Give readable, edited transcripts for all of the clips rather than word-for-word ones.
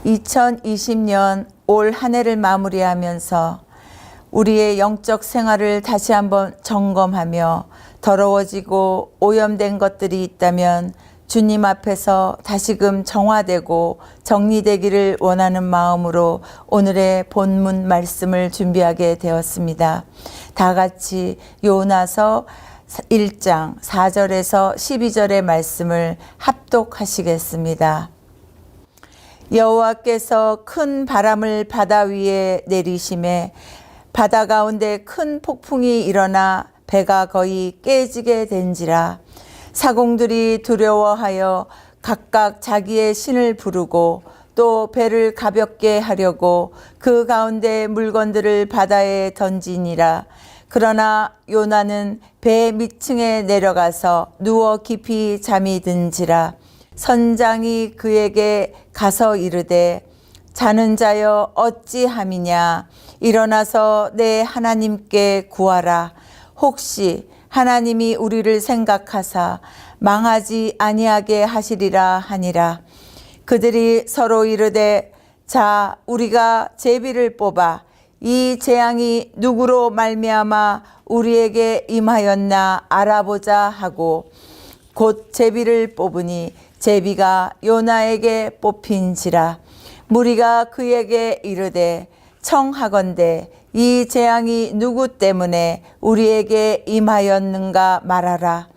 2020년 올 한 해를 마무리하면서 우리의 영적 생활을 다시 한번 점검하며 더러워지고 오염된 것들이 있다면 주님 앞에서 다시금 정화되고 정리되기를 원하는 마음으로 오늘의 본문 말씀을 준비하게 되었습니다. 다 같이 요나서 1장 4절에서 12절의 말씀을 합독하시겠습니다. 여호와께서 큰 바람을 바다 위에 내리심에 바다 가운데 큰 폭풍이 일어나 배가 거의 깨지게 된지라. 사공들이 두려워하여 각각 자기의 신을 부르고 또 배를 가볍게 하려고 그 가운데 물건들을 바다에 던지니라. 그러나 요나는 배 밑층에 내려가서 누워 깊이 잠이 든지라. 선장이 그에게 가서 이르되 자는 자여 어찌함이냐. 일어나서 내 하나님께 구하라. 혹시 하나님이 우리를 생각하사 망하지 아니하게 하시리라 하니라. 그들이 서로 이르되 자 우리가 제비를 뽑아 이 재앙이 누구로 말미암아 우리에게 임하였나 알아보자 하고 곧 제비를 뽑으니 제비가 요나에게 뽑힌지라. 무리가 그에게 이르되 청하건대 이 재앙이 누구 때문에 우리에게 임하였는가 말하라.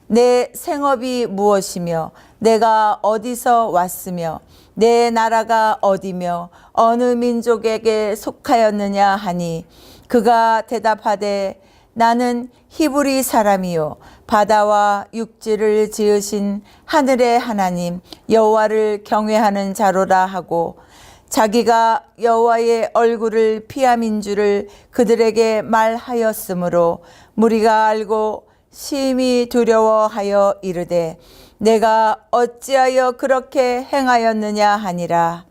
내 생업이 무엇이며 내가 어디서 왔으며 내 나라가 어디며 어느 민족에게 속하였느냐 하니 그가 대답하되 나는 히브리 사람이요 바다와 육지를 지으신 하늘의 하나님 여호와를 경외하는 자로라 하고 자기가 여호와의 얼굴을 피함인 줄을 그들에게 말하였으므로 무리가 알고 심히 두려워하여 이르되 내가 어찌하여 그렇게 행하였느냐 하니라.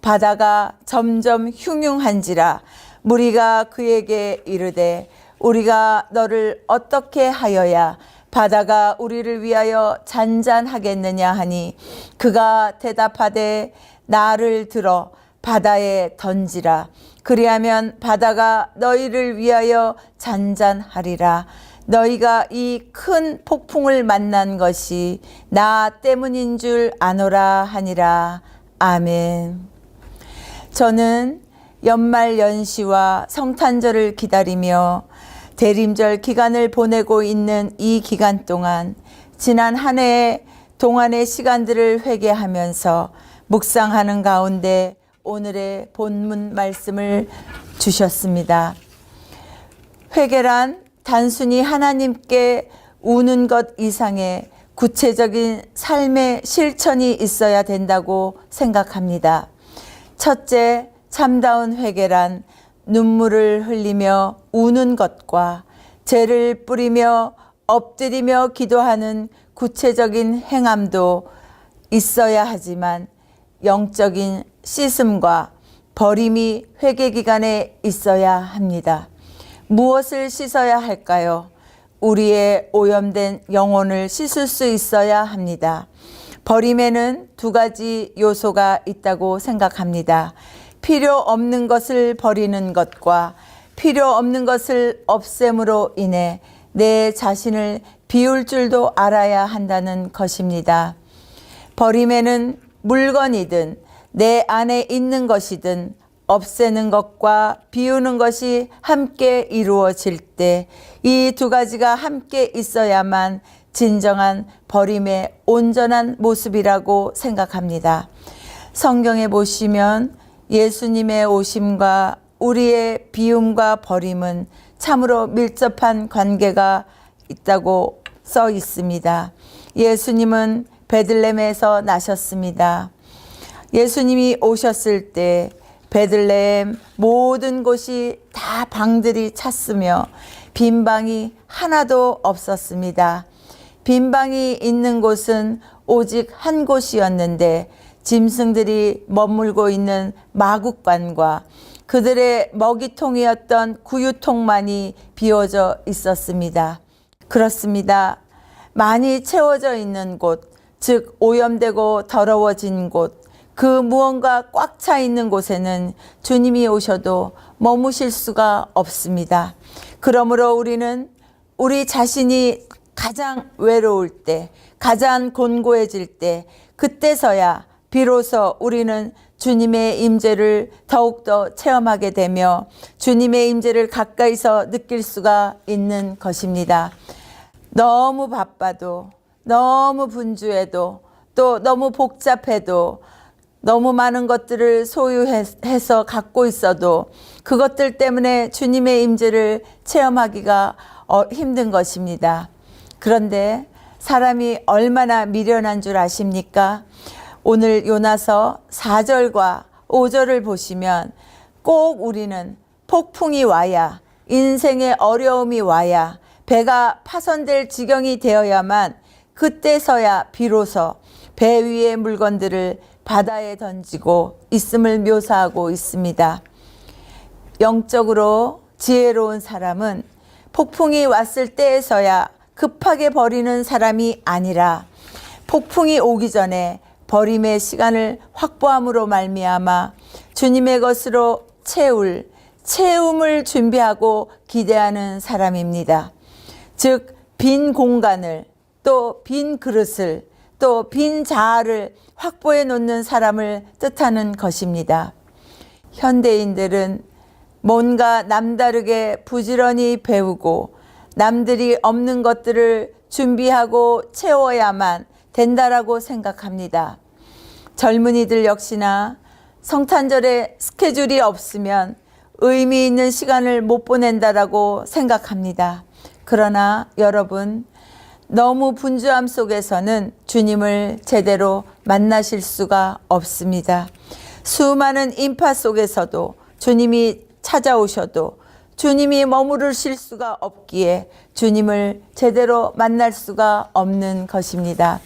바다가 점점 흉흉한지라. 무리가 그에게 이르되 우리가 너를 어떻게 하여야 바다가 우리를 위하여 잔잔하겠느냐 하니 그가 대답하되 나를 들어 바다에 던지라. 그리하면 바다가 너희를 위하여 잔잔하리라. 너희가 이 큰 폭풍을 만난 것이 나 때문인 줄 아노라 하니라. 아멘. 저는 연말 연시와 성탄절을 기다리며 대림절 기간을 보내고 있는 이 기간 동안 지난 한 해의 동안의 시간들을 회개하면서 묵상하는 가운데 오늘의 본문 말씀을 주셨습니다. 회개란 단순히 하나님께 우는 것 이상의 구체적인 삶의 실천이 있어야 된다고 생각합니다. 첫째, 참다운 회개란 눈물을 흘리며 우는 것과 죄를 뿌리며 엎드리며 기도하는 구체적인 행함도 있어야 하지만 영적인 씻음과 버림이 회개 기간에 있어야 합니다. 무엇을 씻어야 할까요? 우리의 오염된 영혼을 씻을 수 있어야 합니다. 버림에는 두 가지 요소가 있다고 생각합니다. 필요 없는 것을 버리는 것과 필요 없는 것을 없앰으로 인해 내 자신을 비울 줄도 알아야 한다는 것입니다. 버림에는 물건이든 내 안에 있는 것이든 없애는 것과 비우는 것이 함께 이루어질 때 이 두 가지가 함께 있어야만 진정한 버림의 온전한 모습이라고 생각합니다. 성경에 보시면 예수님의 오심과 우리의 비움과 버림은 참으로 밀접한 관계가 있다고 써 있습니다. 예수님은 베들레헴에서 나셨습니다. 예수님이 오셨을 때 베들레헴 모든 곳이 다 방들이 찼으며 빈 방이 하나도 없었습니다. 빈 방이 있는 곳은 오직 한 곳이었는데 짐승들이 머물고 있는 마국간과 그들의 먹이통이었던 구유통만이 비워져 있었습니다. 그렇습니다. 많이 채워져 있는 곳, 즉 오염되고 더러워진 곳, 그 무언가 꽉 차 있는 곳에는 주님이 오셔도 머무실 수가 없습니다. 그러므로 우리는 우리 자신이 가장 외로울 때, 가장 곤고해질 때, 그때서야 비로소 우리는 주님의 임재를 더욱더 체험하게 되며 주님의 임재를 가까이서 느낄 수가 있는 것입니다. 너무 바빠도, 너무 분주해도, 또 너무 복잡해도, 너무 많은 것들을 소유해서 갖고 있어도 그것들 때문에 주님의 임재를 체험하기가 힘든 것입니다. 그런데 사람이 얼마나 미련한 줄 아십니까? 오늘 요나서 4절과 5절을 보시면 꼭 우리는 폭풍이 와야, 인생의 어려움이 와야, 배가 파손될 지경이 되어야만 그때서야 비로소 배 위의 물건들을 바다에 던지고 있음을 묘사하고 있습니다. 영적으로 지혜로운 사람은 폭풍이 왔을 때에서야 급하게 버리는 사람이 아니라 폭풍이 오기 전에 버림의 시간을 확보함으로 말미암아 주님의 것으로 채움을 준비하고 기대하는 사람입니다. 즉, 빈 공간을, 또 빈 그릇을, 또 빈 자아를 확보해 놓는 사람을 뜻하는 것입니다. 현대인들은 뭔가 남다르게 부지런히 배우고 남들이 없는 것들을 준비하고 채워야만 된다라고 생각합니다. 젊은이들 역시나 성탄절에 스케줄이 없으면 의미 있는 시간을 못 보낸다라고 생각합니다. 그러나 여러분, 너무 분주함 속에서는 주님을 제대로 만나실 수가 없습니다. 수많은 인파 속에서도 주님이 찾아오셔도 주님이 머무르실 수가 없기에 주님을 제대로 만날 수가 없는 것입니다.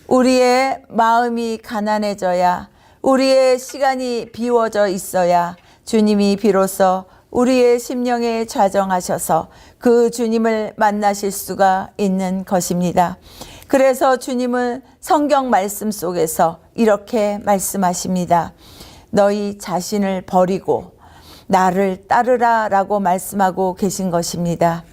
우리의 마음이 가난해져야, 우리의 시간이 비워져 있어야 주님이 비로소 우리의 심령에 좌정하셔서 그 주님을 만나실 수가 있는 것입니다. 그래서 주님은 성경 말씀 속에서 이렇게 말씀하십니다. 너희 자신을 버리고 나를 따르라 라고 말씀하고 계신 것입니다.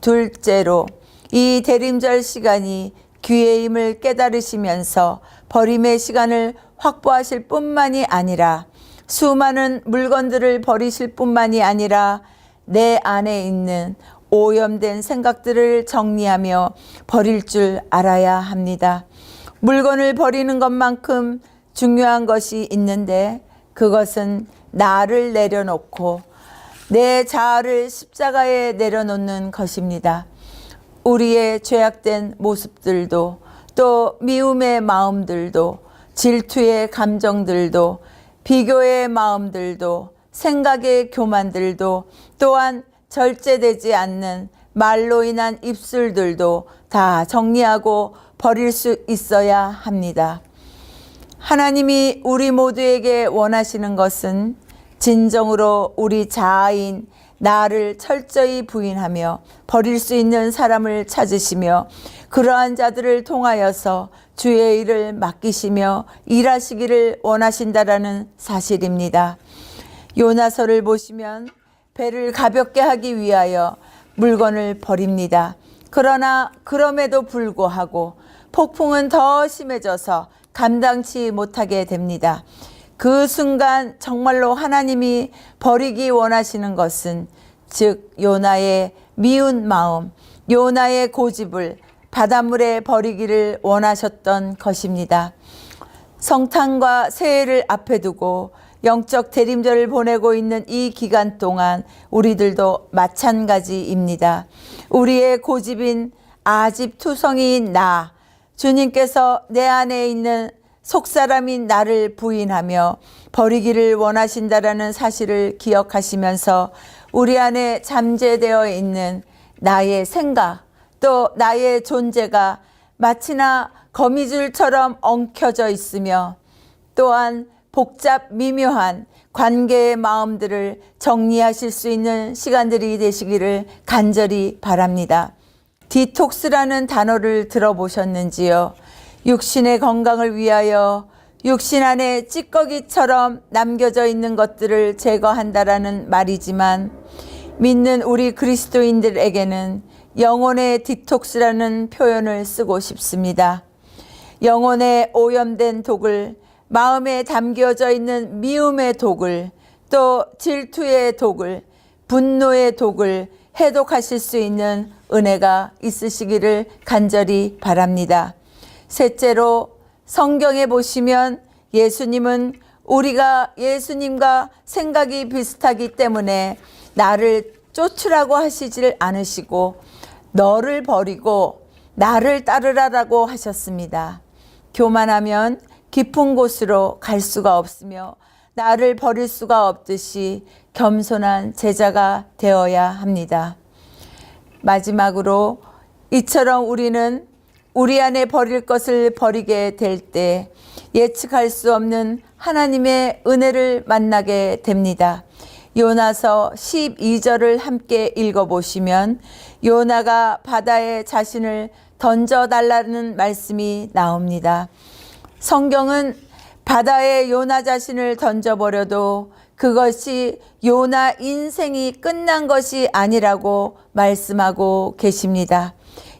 둘째로, 이 대림절 시간이 귀해임을 깨달으시면서 버림의 시간을 확보하실 뿐만이 아니라 수많은 물건들을 버리실 뿐만이 아니라 내 안에 있는 오염된 생각들을 정리하며 버릴 줄 알아야 합니다. 물건을 버리는 것만큼 중요한 것이 있는데 그것은 나를 내려놓고 내 자아를 십자가에 내려놓는 것입니다. 우리의 죄악된 모습들도, 또 미움의 마음들도, 질투의 감정들도, 비교의 마음들도, 생각의 교만들도, 또한 절제되지 않는 말로 인한 입술들도 다 정리하고 버릴 수 있어야 합니다. 하나님이 우리 모두에게 원하시는 것은 진정으로 우리 자아인 나를 철저히 부인하며 버릴 수 있는 사람을 찾으시며 그러한 자들을 통하여서 주의 일을 맡기시며 일하시기를 원하신다라는 사실입니다. 요나서를 보시면 배를 가볍게 하기 위하여 물건을 버립니다. 그러나 그럼에도 불구하고 폭풍은 더 심해져서 감당치 못하게 됩니다. 그 순간 정말로 하나님이 버리기 원하시는 것은 즉 요나의 미운 마음, 요나의 고집을 바닷물에 버리기를 원하셨던 것입니다. 성탄과 새해를 앞에 두고 영적 대림절을 보내고 있는 이 기간 동안 우리들도 마찬가지입니다. 우리의 고집인 아집투성이인 나, 주님께서 내 안에 있는 속사람인 나를 부인하며 버리기를 원하신다라는 사실을 기억하시면서 우리 안에 잠재되어 있는 나의 생각, 또 나의 존재가 마치나 거미줄처럼 엉켜져 있으며 또한 복잡 미묘한 관계의 마음들을 정리하실 수 있는 시간들이 되시기를 간절히 바랍니다. 디톡스라는 단어를 들어보셨는지요? 육신의 건강을 위하여 육신 안에 찌꺼기처럼 남겨져 있는 것들을 제거한다라는 말이지만 믿는 우리 그리스도인들에게는 영혼의 디톡스라는 표현을 쓰고 싶습니다. 영혼에 오염된 독을, 마음에 담겨져 있는 미움의 독을, 또 질투의 독을, 분노의 독을 해독하실 수 있는 은혜가 있으시기를 간절히 바랍니다. 셋째로 성경에 보시면 예수님은 우리가 예수님과 생각이 비슷하기 때문에 나를 쫓으라고 하시질 않으시고 너를 버리고 나를 따르라라고 하셨습니다. 교만하면 깊은 곳으로 갈 수가 없으며 나를 버릴 수가 없듯이 겸손한 제자가 되어야 합니다. 마지막으로 이처럼 우리는 우리 안에 버릴 것을 버리게 될 때 예측할 수 없는 하나님의 은혜를 만나게 됩니다. 요나서 12절을 함께 읽어보시면 요나가 바다에 자신을 던져달라는 말씀이 나옵니다. 성경은 바다에 요나 자신을 던져버려도 그것이 요나 인생이 끝난 것이 아니라고 말씀하고 계십니다.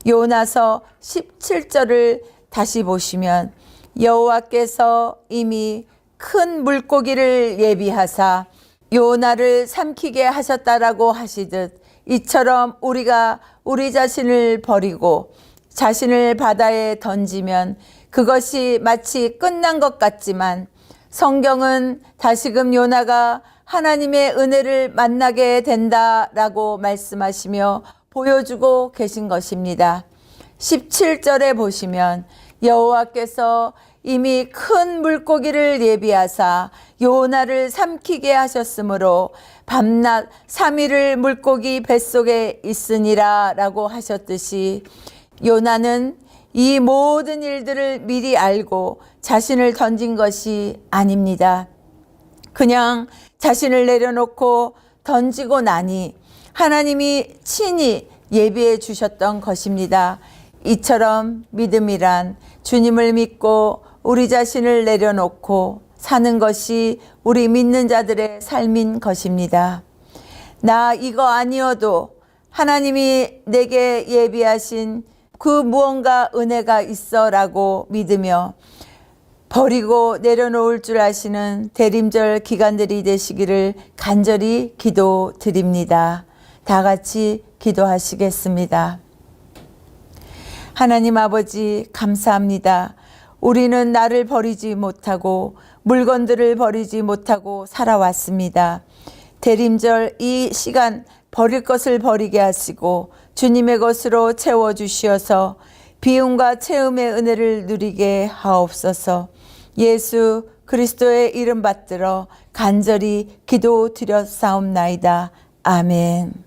요나서 17절을 다시 보시면 여호와께서 이미 큰 물고기를 예비하사 요나를 삼키게 하셨다라고 하시듯 이처럼 우리가 우리 자신을 버리고 자신을 바다에 던지면 그것이 마치 끝난 것 같지만 성경은 다시금 요나가 하나님의 은혜를 만나게 된다라고 말씀하시며 보여주고 계신 것입니다. 17절에 보시면 여호와께서 이미 큰 물고기를 예비하사 요나를 삼키게 하셨으므로 밤낮 3일을 물고기 뱃속에 있으니라 라고 하셨듯이 요나는 이 모든 일들을 미리 알고 자신을 던진 것이 아닙니다. 그냥 자신을 내려놓고 던지고 나니 하나님이 친히 예비해 주셨던 것입니다. 이처럼 믿음이란 주님을 믿고 우리 자신을 내려놓고 사는 것이 우리 믿는 자들의 삶인 것입니다. 나 이거 아니어도 하나님이 내게 예비하신 그 무언가 은혜가 있어라고 믿으며 버리고 내려놓을 줄 아시는 대림절 기간들이 되시기를 간절히 기도드립니다. 다 같이 기도하시겠습니다. 하나님 아버지 감사합니다. 우리는 나를 버리지 못하고 물건들을 버리지 못하고 살아왔습니다. 대림절 이 시간 버릴 것을 버리게 하시고 주님의 것으로 채워주시어서 비움과 채움의 은혜를 누리게 하옵소서. 예수 그리스도의 이름 받들어 간절히 기도드렸사옵나이다. 아멘.